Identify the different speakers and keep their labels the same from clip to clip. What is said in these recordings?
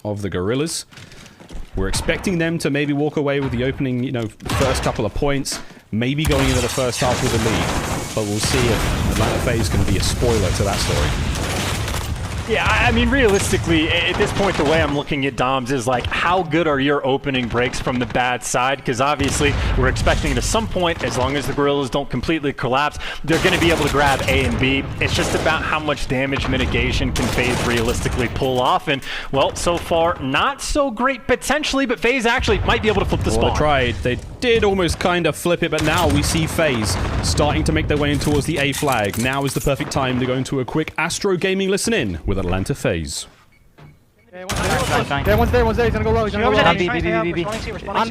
Speaker 1: of the Guerrillas. We're expecting them to maybe walk away with the opening, first couple of points, maybe going into the first half with a lead. But we'll see if Atlanta Faze can be a spoiler to that story.
Speaker 2: Yeah, I mean, realistically, at this point, the way I'm looking at Doms is like, how good are your opening breaks from the bad side? Because obviously, we're expecting at some point, as long as the Guerrillas don't completely collapse, they're going to be able to grab A and B. It's just about how much damage mitigation can Faze realistically pull off. And, well, so far, not so great potentially, but Faze actually might be able to flip the spawn.
Speaker 1: Well, they tried. They did almost kind of flip it, but now we see Faze starting to make their way in towards the A flag. Now is the perfect time to go into a quick Astro Gaming listen-in with Atlanta Faze.
Speaker 3: Yeah, one's there. He's gonna go low. He's gonna go low.
Speaker 4: On B.
Speaker 3: On B.
Speaker 4: B top.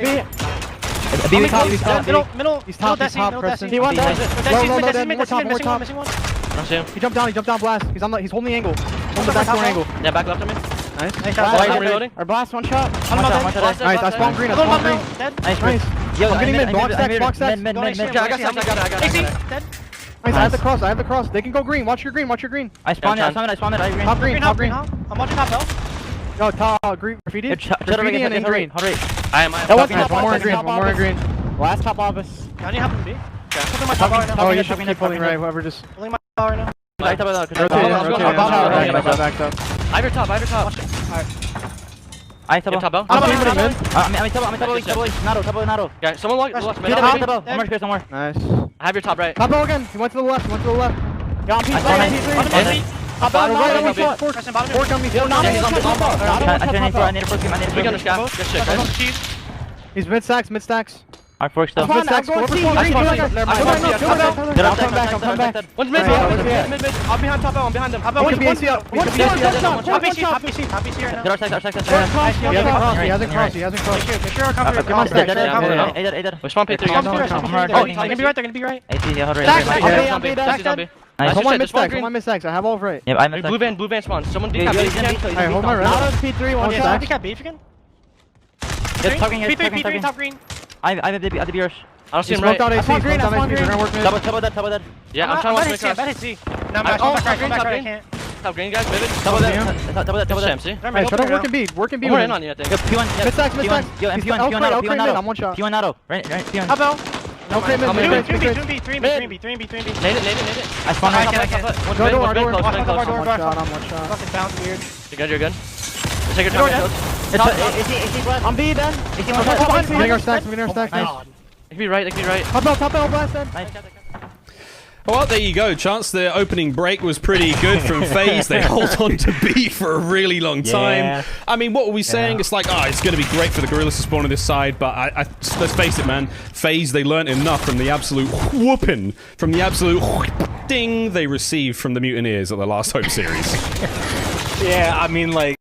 Speaker 4: He's top.
Speaker 3: Middle. He's top. Preston.
Speaker 4: He won.
Speaker 3: More top. He jumped down. Blast. He's holding the angle. Hold the back door angle.
Speaker 4: Yeah, back left on me.
Speaker 3: Nice.
Speaker 4: Reloading.
Speaker 3: Our blast one shot.
Speaker 4: Nice.
Speaker 3: I spawned green. Nice.
Speaker 4: Yo,
Speaker 3: I'm getting mid. Box that.
Speaker 4: Mid.
Speaker 3: I got I have the cross. They can go green. Watch your green.
Speaker 4: I spawned it.
Speaker 3: Top green.
Speaker 2: I'm watching top L.
Speaker 3: No, top green. Graffiti. Graffiti and in green.
Speaker 4: I am.
Speaker 3: One more in green. Last top office.
Speaker 2: Can you happen B?
Speaker 3: Oh, you should keep pulling right. Whoever just.
Speaker 2: Pulling my power now.
Speaker 4: Rotate.
Speaker 3: Back up.
Speaker 4: I have your top. I have top L. I'm top. Nado. Yeah, someone lost mid. One more.
Speaker 3: Nice.
Speaker 4: I have your top right.
Speaker 3: Top L again. He went to the left. Got him.
Speaker 2: Top
Speaker 3: Bottom
Speaker 2: right.
Speaker 3: one shot. Four coming.
Speaker 4: I need a first game.
Speaker 2: We got a scout. Good shit.
Speaker 3: He's mid stacks.
Speaker 4: I forked still.
Speaker 3: Mid stacks.
Speaker 2: I'll come back. One's mid. I'm behind top L. I'm behind them. Top L.
Speaker 3: One BC up.
Speaker 2: Top BC right now.
Speaker 3: He hasn't crossed.
Speaker 2: Make sure our cover.
Speaker 4: Respawn P3.
Speaker 2: They're gonna be right.
Speaker 4: Nice.
Speaker 3: Hold my mid stacks. I have all right.
Speaker 4: Yeah, I'm
Speaker 2: Blue van spawn. Someone be
Speaker 3: Alright, hold my round. P3, one stack.
Speaker 2: Cap B if you can.
Speaker 4: P3,
Speaker 2: top green.
Speaker 4: I have the beers.
Speaker 2: I don't see him right.
Speaker 3: I spawned green.
Speaker 4: Double dead.
Speaker 2: Yeah, I'm trying to watch my cross. No, I'm back right. I can't.
Speaker 4: Top green guys, maybe. Double dead.
Speaker 3: Hey, shut up, work and B.
Speaker 2: We're in on you, I think.
Speaker 4: Yo, P1.
Speaker 3: Mid stacks.
Speaker 4: Yo, P1
Speaker 3: I'm one shot.
Speaker 4: P1 Nado. Right, P1.
Speaker 2: Top L.
Speaker 3: No, play mid.
Speaker 2: Nade it.
Speaker 4: I spawned right.
Speaker 3: I'm one shot.
Speaker 2: Fucking bounce weird.
Speaker 4: You're good. Take your time.
Speaker 3: I'm B then. Getting our stacks.
Speaker 4: Nice. It can be right.
Speaker 3: Top L blast then.
Speaker 4: Nice.
Speaker 1: Well, there you go. Chance their opening break was pretty good from Faze. They hold on to B for a really long time.
Speaker 2: Yeah.
Speaker 1: I mean, what were we saying? It's like, it's going to be great for the Guerrillas to spawn on this side, but let's face it, man. Faze, they learned enough from the absolute whooping, from the absolute ding they received from the Mutineers at the last Hope series.
Speaker 2: Yeah, I mean, like,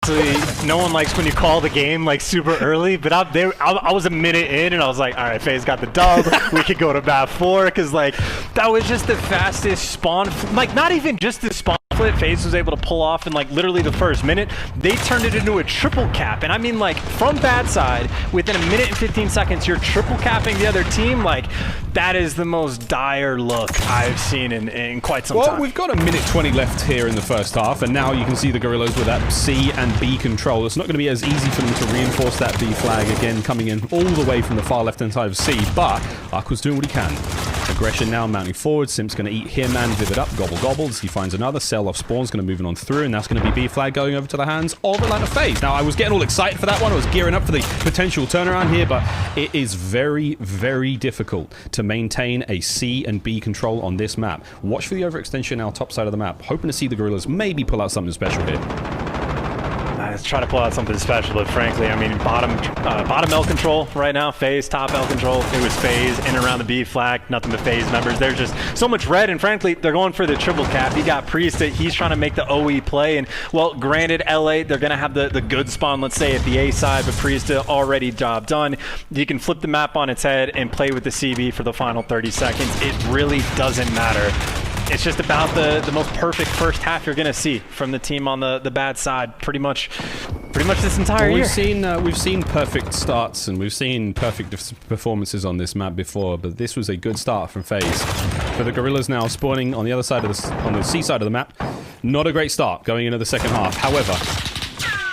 Speaker 2: honestly, no one likes when you call the game like super early, but I was a minute in and I was like, all right, Faze got the dub. We could go to map 4 because like that was just the fastest spawn. Like not even just the spawn flip Faze was able to pull off in like literally the first minute. They turned it into a triple cap, and I mean like from bad side within a minute and 15 seconds, you're triple capping the other team. Like that is the most dire look I've seen in quite some time.
Speaker 1: Well, we've got a minute 20 left here in the first half, and now you can see the Guerrillas with that C and B control. It's not going to be as easy for them to reinforce that B flag again, coming in all the way from the far left-hand side of C, but Aqua's doing what he can. Aggression now mounting forward. Simp's going to eat him and Vivid up. Gobble. As he finds another. Sell off Spawn's going to move on through, and that's going to be B flag going over to the hands of Atlanta Faze. Now, I was getting all excited for that one. I was gearing up for the potential turnaround here, but it is very, very difficult to maintain a C and B control on this map. Watch for the overextension now top side of the map. Hoping to see the Guerrillas maybe pull out something special here.
Speaker 2: Let's try to pull out something special, but frankly, I mean, bottom L control right now, Faze, top L control. It was Faze in and around the B flag, nothing but Faze members. There's just so much red, and frankly, they're going for the triple cap. You got Priest, he's trying to make the OE play, and well, granted, LA, they're going to have the good spawn, let's say, at the A side, but Priest already job done. You can flip the map on its head and play with the CB for the final 30 seconds. It really doesn't matter. It's just about the most perfect first half you're going to see from the team on the bad side pretty much this entire year.
Speaker 1: We've seen perfect starts and we've seen perfect performances on this map before, but this was a good start from Faze. For the Guerrillas now spawning on the other side of on the C side of the map, not a great start going into the second half. However,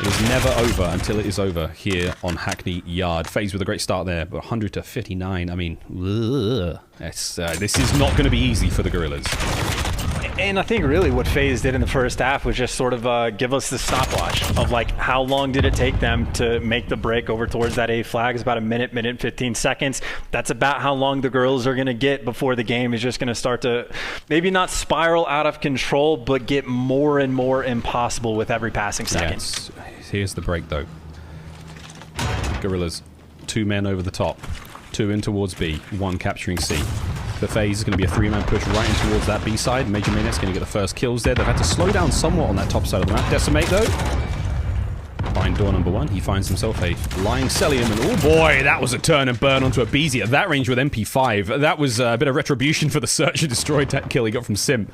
Speaker 1: It is never over until it is over here on Hackney Yard. Faze with a great start there, but 100 to 59. I mean, this is not going to be easy for the Guerrillas.
Speaker 2: And I think really what Faze did in the first half was just sort of give us the stopwatch of like how long did it take them to make the break over towards that A flag. It's about a minute and 15 seconds. That's about how long the Guerrillas are going to get before the game is just going to start to maybe not spiral out of control, but get more and more impossible with every passing second.
Speaker 1: Yes. Here's the break though. Guerrillas, 2 men over the top, 2 in towards B, 1 capturing C. The Faze is going to be a 3-man push right in towards that B side. Major Maniac's going to get the first kills there. They've had to slow down somewhat on that top side of the map. Decimate though. Find door number 1. He finds himself a lying Celium, and oh boy, that was a turn and burn onto a BZ at that range with MP5. That was a bit of retribution for the search and destroy kill he got from Sim.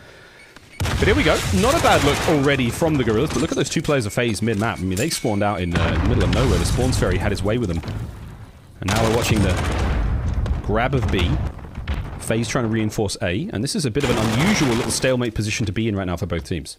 Speaker 1: But here we go. Not a bad look already from the Guerrillas, but look at those 2 players of Faze mid-map. I mean, they spawned out in the middle of nowhere. The Spawns Fairy had his way with them. And now we're watching the grab of B. Faze trying to reinforce A, and this is a bit of an unusual little stalemate position to be in right now for both teams.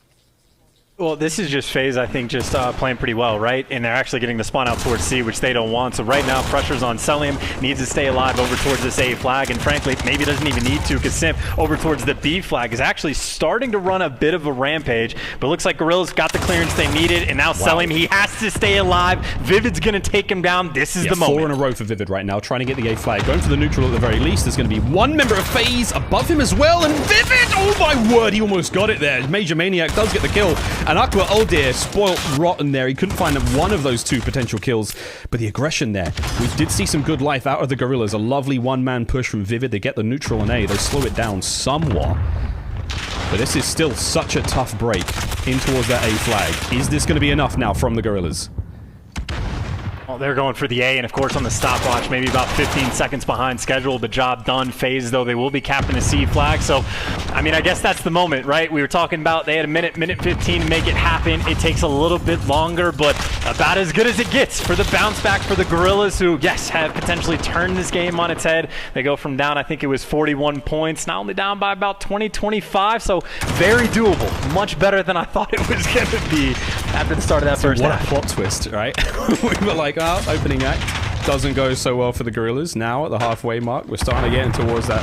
Speaker 2: Well, this is just Faze, I think, just playing pretty well, right? And they're actually getting the spawn out towards C, which they don't want. So right now, pressure's on Celium. Needs to stay alive over towards this A flag. And frankly, maybe doesn't even need to, because Simp over towards the B flag is actually starting to run a bit of a rampage. But it looks like Guerrillas got the clearance they needed. And now Celium, he has to stay alive. Vivid's going to take him down. This is the moment.
Speaker 1: 4 in a row for Vivid right now, trying to get the A flag. Going for the neutral at the very least. There's going to be 1 member of Faze above him as well. And Vivid, oh my word, he almost got it there. Major Maniac does get the kill. And Aqua, oh dear, spoiled rotten there. He couldn't find one of those 2 potential kills, but the aggression there. We did see some good life out of the Guerrillas. A lovely 1-man push from Vivid. They get the neutral on A. They slow it down somewhat. But this is still such a tough break in towards that A flag. Is this going to be enough now from the Guerrillas?
Speaker 2: Well, they're going for the A, and of course on the stopwatch, maybe about 15 seconds behind schedule. The job done. Faze, though, they will be capping the C flag. So, I mean, I guess that's the moment, right? We were talking about they had a minute 15 to make it happen. It takes a little bit longer, but about as good as it gets for the bounce back for the Guerrillas, who, yes, have potentially turned this game on its head. They go from down, I think it was 41 points, not only down by about 20, 25, so very doable. Much better than I thought it was going to be after the start of that first half.
Speaker 1: What a plot twist, right? We were like, opening act doesn't go so well for the Guerrillas. Now at the halfway mark, we're starting to get in towards that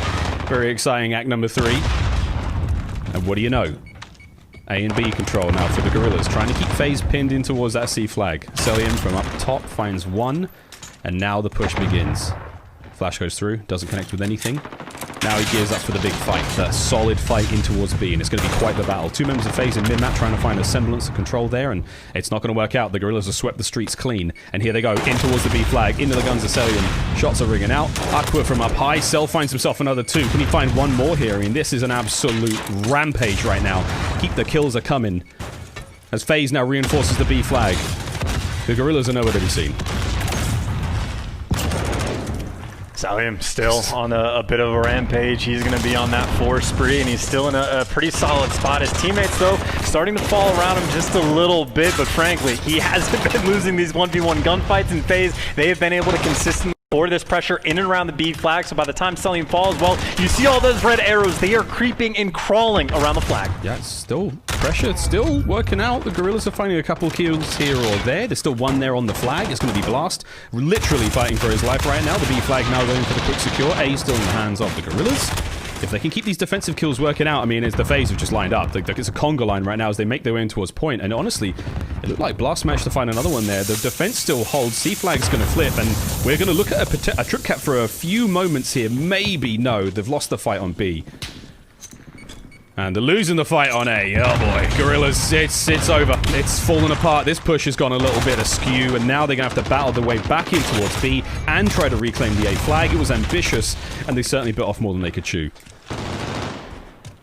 Speaker 1: very exciting act number 3. And what do you know? A and B control now for the Guerrillas, trying to keep Faze pinned in towards that C flag. Celium from up top finds 1, and now the push begins. Flash goes through, doesn't connect with anything. Now he gears up for the big fight, the solid fight in towards B, and it's going to be quite the battle. 2 members of Faze in mid-map trying to find a semblance of control there, and it's not going to work out. The Guerrillas have swept the streets clean, and here they go, in towards the B flag, into the guns of Celium. Shots are ringing out. Aqua from up high. Cell finds himself another 2. Can he find 1 more here? I mean, this is an absolute rampage right now. Keep the kills are coming. As Faze now reinforces the B flag. The Guerrillas are nowhere to be seen.
Speaker 2: Celium still on a bit of a rampage. He's going to be on that 4 spree, and he's still in a pretty solid spot. His teammates, though, starting to fall around him just a little bit, but frankly, he hasn't been losing these 1v1 gunfights in Faze. They have been able to consistently for this pressure in and around the B flag, so by the time Celium falls, well, you see all those red arrows. They are creeping and crawling around the flag.
Speaker 1: Yeah, it's still pressure. It's still working out. The Guerrillas are finding a couple kills here or there. There's still 1 there on the flag. It's going to be Blast. Literally fighting for his life right now. The B flag now going for the quick secure. A still in the hands of the Guerrillas. If they can keep these defensive kills working out, I mean, it's the Faze have just lined up. Like, it's a conga line right now as they make their way in towards point. And honestly, it looked like Blast managed to find another one there. The defense still holds. C flag's going to flip, and we're going to look at a trip cap for a few moments here. Maybe no, they've lost the fight on B. And they're losing the fight on A. Oh boy, Guerrillas, it's over. It's fallen apart. This push has gone a little bit askew, and now they're going to have to battle their way back in towards B and try to reclaim the A flag. It was ambitious, and they certainly bit off more than they could chew.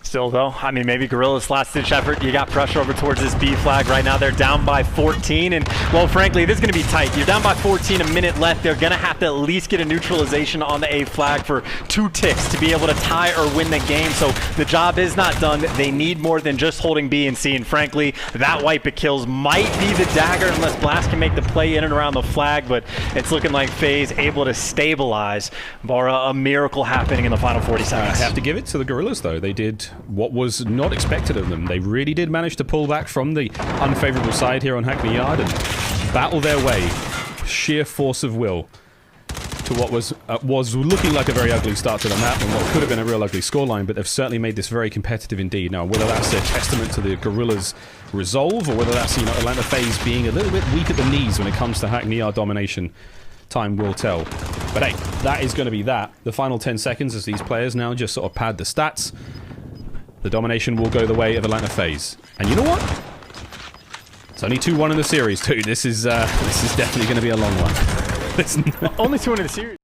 Speaker 2: Still, though, I mean, maybe Guerrillas' last-ditch effort. You got pressure over towards this B flag right now. They're down by 14, and, well, frankly, this is going to be tight. You're down by 14, a minute left. They're going to have to at least get a neutralization on the A flag for 2 ticks to be able to tie or win the game. So the job is not done. They need more than just holding B and C, and, frankly, that wipe of kills might be the dagger unless Blast can make the play in and around the flag, but it's looking like Faze able to stabilize, bar a miracle happening in the final 40 seconds.
Speaker 1: I have to give it to the Guerrillas, though. They did what was not expected of them. They really did manage to pull back from the unfavorable side here on Hackney Yard and battle their way, sheer force of will, to what was looking like a very ugly start to the map and what could have been a real ugly scoreline, but they've certainly made this very competitive indeed. Now, whether that's a testament to the Guerrillas' resolve, or whether that's, you know, Atlanta Faze being a little bit weak at the knees when it comes to Hackney Yard domination, time will tell. But hey, that is going to be that. The final 10 seconds as these players now just sort of pad the stats. The domination will go the way of Atlanta Faze. And you know what? It's only 2-1 in the series too. This is definitely going to be a long one.
Speaker 2: Only 2 in the series.